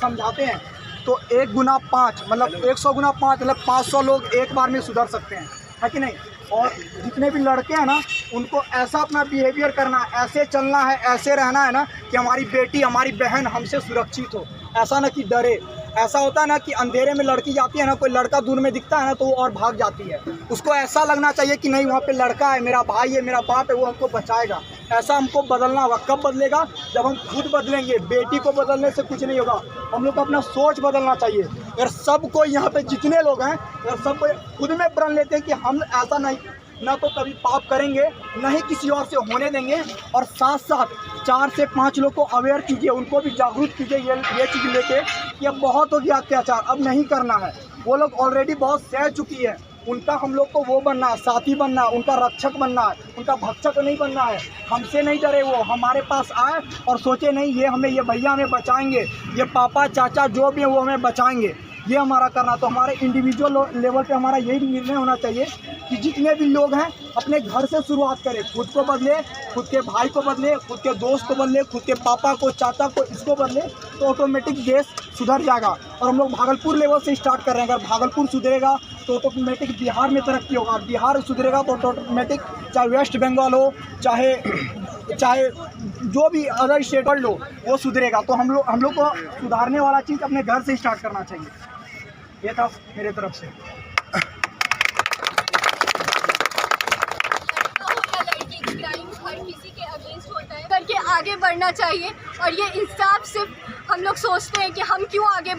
समझाते हैं तो 1 गुना 5 मतलब 100 गुना 5 मतलब 500 लोग एक बार में सुधर सकते हैं, है कि नहीं। और जितने भी लड़के हैं ना, उनको ऐसा अपना बिहेवियर करना है, ऐसे चलना है, ऐसे रहना है ना कि हमारी बेटी हमारी बहन हमसे सुरक्षित हो। ऐसा ना कि डरे। ऐसा होता है ना कि अंधेरे में लड़की जाती है ना, कोई लड़का दूर में दिखता है ना तो वो और भाग जाती है। उसको ऐसा लगना चाहिए कि नहीं, वहाँ पे लड़का है, मेरा भाई है, मेरा बाप है, वो हमको बचाएगा। ऐसा हमको बदलना होगा। कब बदलेगा? जब हम खुद बदलेंगे। बेटी को बदलने से कुछ नहीं होगा, हम लोग को अपना सोच बदलना चाहिए। अगर सबको यहाँ पे जितने लोग हैं अगर सब खुद में प्रण लेते हैं कि हम ऐसा नहीं, ना तो कभी पाप करेंगे, ना ही किसी और से होने देंगे। और साथ साथ 4 से 5 लोग को अवेयर कीजिए, उनको भी जागरूक कीजिए ये चीज़ लेके कि अब बहुत हो गया अत्याचार, अब नहीं करना है। वो लोग ऑलरेडी बहुत सह चुकी है, उनका हम लोग को वो बनना है, साथी बनना है, उनका रक्षक बनना है, उनका भक्षक नहीं बनना है। हमसे नहीं डरे, वो हमारे पास आए और सोचे नहीं ये भैया हमें बचाएंगे, ये पापा चाचा जो भी है वो हमें बचाएंगे। ये हमारा करना। तो हमारे इंडिविजुअल लेवल पे हमारा यही निर्णय होना चाहिए कि जितने भी लोग हैं अपने घर से शुरुआत करें, खुद को बदले, खुद के भाई को बदले, खुद के दोस्त को बदले, खुद के पापा को, चाचा को, इसको बदले तो ऑटोमेटिक देश सुधर जाएगा। और हम लोग भागलपुर लेवल से स्टार्ट कर रहे हैं। अगर भागलपुर सुधरेगा तो ऑटोमेटिक बिहार में तरक्की होगा, बिहार सुधरेगा तो ऑटोमेटिक चाहे वेस्ट बंगाल हो, चाहे जो भी अदर स्टेट लो, वो सुधरेगा। तो हम लोग को सुधारने वाला चीज़ अपने घर से स्टार्ट करना चाहिए। ये था मेरे तरफ से। हर किसी के अगेंस्ट होता है, करके आगे बढ़ना चाहिए। और ये इंसाफ सिर्फ हम लोग सोचते हैं कि हम क्यों आगे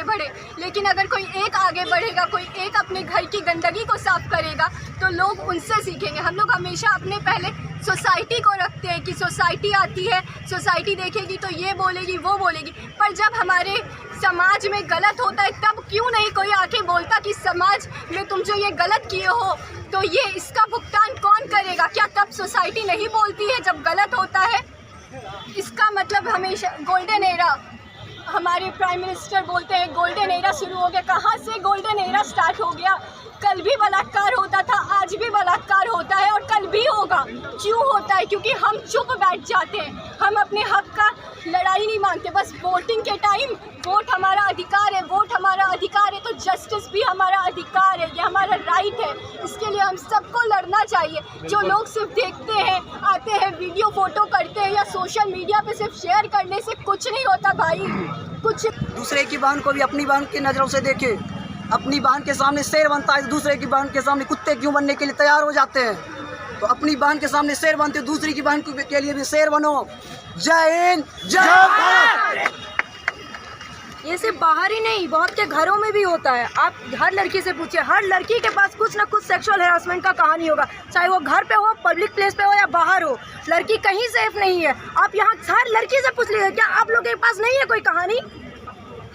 बढ़े, लेकिन अगर कोई एक आगे बढ़ेगा, कोई एक अपने घर की गंदगी को साफ करेगा तो लोग उनसे सीखेंगे। हम लोग हमेशा अपने पहले सोसाइटी को रखते हैं कि सोसाइटी आती है, सोसाइटी देखेगी तो ये बोलेगी वो बोलेगी, पर जब हमारे समाज में गलत होता है तब क्यों नहीं कोई आके बोलता कि समाज में तुम जो ये गलत किए हो तो ये इसका भुगतान कौन करेगा? क्या तब सोसाइटी नहीं बोलती है जब गलत होता है? इसका मतलब हमेशा गोल्डन एरा, हमारे प्राइम मिनिस्टर बोलते हैं गोल्डन एरा शुरू हो गया। कहाँ से गोल्डन एरा स्टार्ट हो गया? कल भी बलात्कार होता था, आज भी बलात्कार होता है और कल भी होगा। क्यों होता है? क्योंकि हम चुप बैठ जाते हैं, हम अपने हक का लड़ाई नहीं मांगते। बस वोटिंग के टाइम वोट हमारा अधिकार है, वोट हमारा अधिकार है तो जस्टिस भी हमारा अधिकार है, ये हमारा राइट है। इसके लिए हम सबको लड़ना चाहिए। जो लोग सिर्फ देखते हैं, आते हैं, वीडियो फोटो करते हैं या सोशल मीडिया पे सिर्फ शेयर करने से कुछ नहीं होता भाई। कुछ दूसरे की बहन को भी अपनी बहन की नज़रों से देखे। अपनी बहन के सामने शेर बनता है, दूसरे की बहन के सामने कुत्ते क्यों बनने के लिए तैयार हो जाते हैं? तो अपनी बहन के सामने शेर बनते, दूसरी की बहन के लिए भी शेर बनो। जय हिंद, जय भारत। ये सिर्फ बाहर ही नहीं, बहुत के घरों में भी होता है। आप हर लड़की से पूछिए, हर लड़की के पास कुछ ना कुछ सेक्सुअल हैरेसमेंट का कहानी होगा, चाहे वो घर पे हो, पब्लिक प्लेस पे हो या बाहर हो। लड़की कहीं सेफ नहीं है। आप यहाँ हर लड़की से पूछ लीजिए, क्या आप लोगों के पास नहीं है कोई कहानी?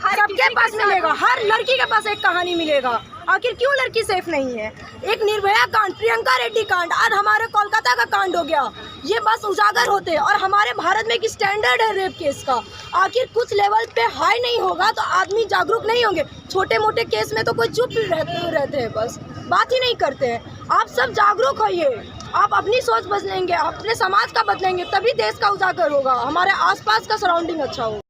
सबके पास मिलेगा, हर लड़की के पास एक कहानी मिलेगा। आखिर क्यों लड़की सेफ नहीं है? एक निर्भया कांड, प्रियंका रेड्डी कांड, आज हमारे कोलकाता का कांड हो गया। ये बस उजागर होते हैं। और हमारे भारत में एक स्टैंडर्ड है रेप केस का। आखिर कुछ लेवल पे हाई नहीं होगा तो आदमी जागरूक नहीं होंगे। छोटे मोटे केस में तो कोई चुप रहते हैं, बस बात ही नहीं करते हैं। आप सब जागरूक होइए, आप अपनी सोच बदलेंगे, अपने समाज का बदलेंगे, तभी देश का उजागर होगा, हमारे आसपास का सराउंडिंग अच्छा होगा।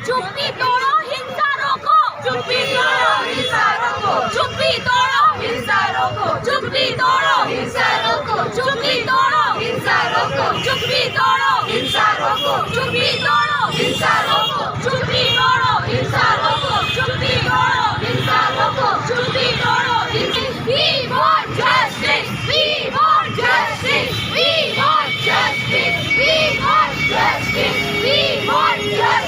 चुप्पी तोड़ो, हिंसा रोको। चुप्पी तोड़ो, हिंसा रोको। चुप्पी तोड़ो, हिंसा रोको। चुप्पी तोड़ो, हिंसा रोको। चुप्पी तोड़ो, हिंसा रोको। चुप्पी तोड़ो, हिंसा रोको। चुप्पी तोड़ो, हिंसा रोको। चुप्पी तोड़ो, हिंसा रोको। चुप्पी तोड़ो, हिंसा रोको। चुप्पी तोड़ो, We want justice. We want justice. We want justice. We want justice. We want justice.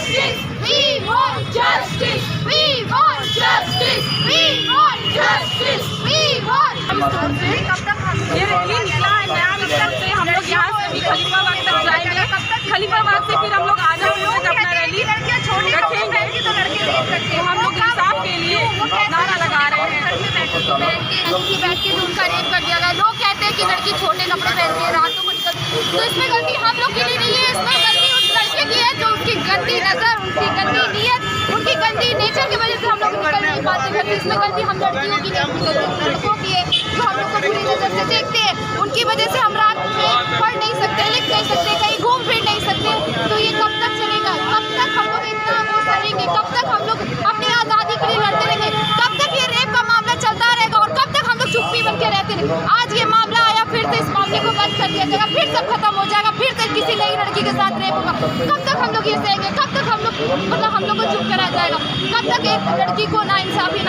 की लड़की छोटे कपड़े पहनती है, रातों को निकलती है, तो इसमें गलती हम लोग की नहीं है, इसमें गलती उस लड़के की है जो उसकी गंदी नज़र, उनकी गंदी नीयत, उनकी गंदी नेचर की वजह से हम लोग निकल नहीं पाते हैं। इसमें गलती हम लड़कियों की नहीं, गलती लड़कों की है जो हम लोग को बुरी नज़र से देखते हैं। उनकी वजह से हम रात में पढ़ नहीं सकते, लिख नहीं सकते, कहीं घूम फिर नहीं सकते। तो ये कब तक चलेगा? कब तक हम लोग इतना वो करेंगे? कब तक हम लोग अपनी आज़ादी के लिए लड़ते रहेंगे? कब तक ये रेप का मामला चलता रहेगा और कब तक हम लोग चुप्पी बन के रहते रहेंगे? आज ये मामला आया, फिर से इस मामले को बंद कर दिया जाएगा, फिर सब खत्म हो जाएगा, फिर से किसी नई लड़की के साथ रेप होगा। कब तक हम लोग ये सहेंगे? कब तक हम लोग मतलब हम लोग को चुप करा जाएगा? कब तक एक लड़की को नाइंसाफी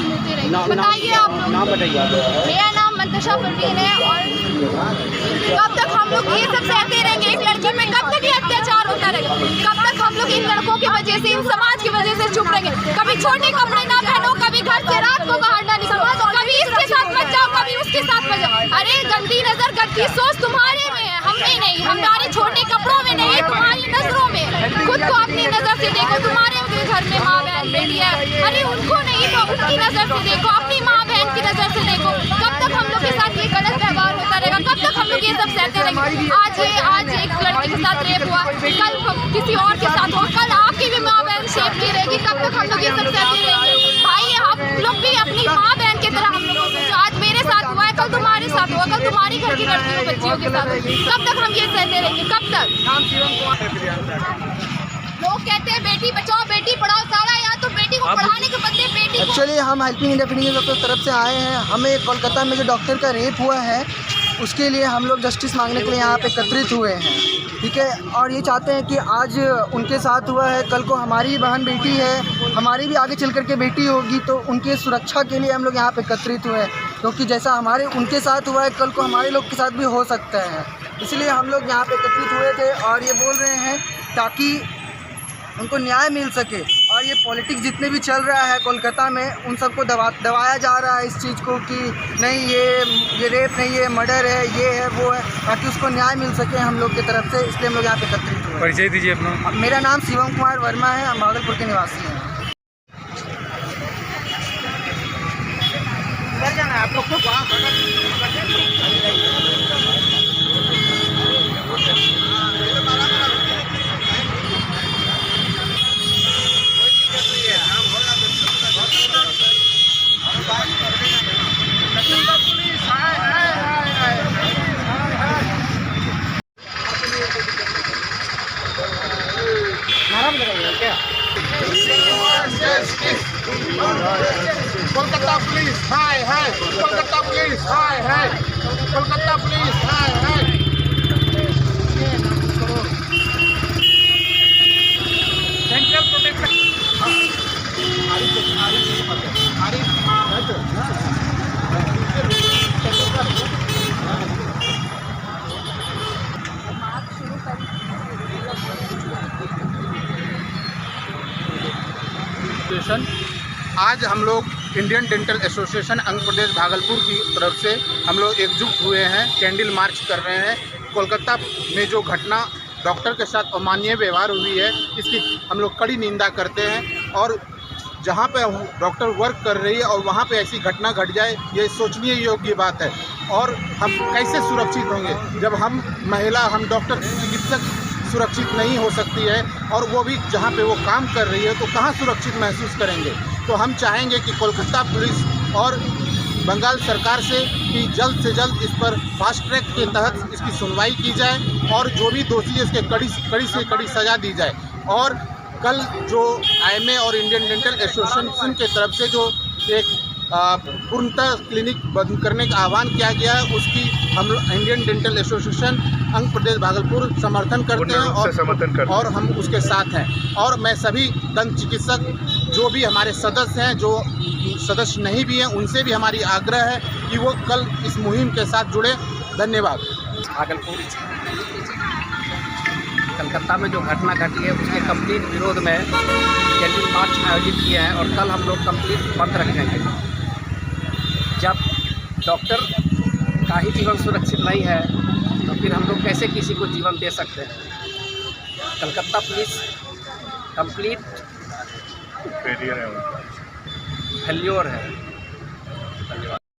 मिलती रहेगी? बताइए आप लोग। मेरा नाम मंतशा परवीन है। और कब तक हम लोग ये सब सहते रहेंगे? एक लड़की में कब तक ये अत्याचार होता रहेगा? कब तक हम लोग इन लड़कों की वजह से, इन समाज की वजह से चुप रहेंगे? कभी छोटे कपड़े ना पहनो, कभी घर से रात को बाहर ना निकलो, कभी इसके साथ मत जाओ, कभी उसके साथ मत जाओ। अरे गंदी नजर, गंदी सोच तुम्हारे में है, हम में नहीं। हमारे छोटे कपड़ों में नहीं, तुम्हारी नजरों में। खुद को अपनी नजर से देखो, तुम्हारे घर में माँ बहन बेटी है, अरे उनको नहीं तो उनकी नजर से देखो, अपनी माँ बहन की नजर से देखो। कब तक हम लोग के साथ ये गलत व्यवहार होता रहेगा? कब तक हम लोग ये सब सहते रहेंगे? आज एक लड़की के साथ रेप हुआ, कल किसी और के साथ हो, कल आपकी भी माँ बहन सेफ नहीं रहेगी। कब तक हम लोग ये सब सहते रहेंगे? भाई आप लोग भी अपनी माँ बहन की तरह हम लोगों को, आज मेरे साथ हुआ है, कल तुम्हारे साथ हुआ, कल तुम्हारी घर की लड़कियों बच्चियों के साथ होगा। कब तक हम ये सहते रहेंगे? कब तक? लोग कहते हैं बेटी बचाओ बेटी पढ़ाओ, सारा यहाँ तो बेटी को पढ़ाने के बदले बेटी को। एक्चुअली हम हेल्पिंग इंडिया फिटिंग डॉक्टर की तरफ से आए हैं। हमें कोलकाता में जो डॉक्टर का रेप हुआ है उसके लिए हम लोग जस्टिस मांगने के लिए यहाँ पे एकत्रित हुए हैं, ठीक है। और ये चाहते हैं कि आज उनके साथ हुआ है, कल को हमारी बहन बेटी है, हमारी भी आगे चल कर के बेटी होगी, तो उनके सुरक्षा के लिए हम लोग यहाँ पे एकत्रित हुए हैं। क्योंकि जैसा हमारे उनके साथ हुआ है, कल को हमारे लोग के साथ भी हो सकता है। इसलिए हम लोग यहाँ पे एकत्रित हुए थे और ये बोल रहे हैं ताकि उनको न्याय मिल सके। और ये पॉलिटिक्स जितने भी चल रहा है कोलकाता में, उन सबको दबाया जा रहा है इस चीज़ को कि नहीं ये रेप नहीं है, मर्डर है, ये है वो है, ताकि उसको न्याय मिल सके हम लोग की तरफ से। इसलिए हम लोग यहाँ पे एकत्रित हुए। परिचय दीजिए अपना। मेरा नाम शिवम कुमार वर्मा है, हम भागलपुर के निवासी हैं। कोलकाता पुलिस हाय हाय, कोलकाता पुलिस हाय हाय, कोलकाता पुलिस हाय हाय। सेंट्रल प्रोटेक्शन आज हम लोग इंडियन डेंटल एसोसिएशन अंग प्रदेश भागलपुर की तरफ से हम लोग एकजुट हुए हैं, कैंडल मार्च कर रहे हैं। कोलकाता में जो घटना डॉक्टर के साथ अमानवीय व्यवहार हुई है, इसकी हम लोग कड़ी निंदा करते हैं। और जहां पे डॉक्टर वर्क कर रही है और वहां पे ऐसी घटना घट जाए, ये सोचनीय योग्य बात है। और हम कैसे सुरक्षित होंगे जब हम महिला, हम डॉक्टर चिकित्सक सुरक्षित नहीं हो सकती है, और वो भी जहाँ पे वो काम कर रही है तो कहाँ सुरक्षित महसूस करेंगे। तो हम चाहेंगे कि कोलकाता पुलिस और बंगाल सरकार से कि जल्द से जल्द इस पर फास्ट ट्रैक के तहत इसकी सुनवाई की जाए और जो भी दोषी है इसके कड़ी से कड़ी सज़ा दी जाए। और कल जो IMA और इंडियन डेंटल एसोसिएशन के तरफ से जो एक पूर्णतः क्लिनिक बंद करने का आह्वान किया गया है, उसकी हम इंडियन डेंटल एसोसिएशन अंग प्रदेश भागलपुर समर्थन करते हैं और हम उसके साथ हैं। और मैं सभी दंत चिकित्सक जो भी हमारे सदस्य हैं, जो सदस्य नहीं भी हैं, उनसे भी हमारी आग्रह है कि वो कल इस मुहिम के साथ जुड़े। धन्यवाद। भागलपुर कलकत्ता में जो घटना घटी है उसके कंप्लीट विरोध में कैंडल मार्च आयोजित किया है और कल हम लोग कंप्लीट बंद रखेंगे। जब डॉक्टर का ही जीवन सुरक्षित नहीं है तो फिर हम लोग कैसे किसी को जीवन दे सकते हैं। कलकत्ता पुलिस कंप्लीट फेल्योर है।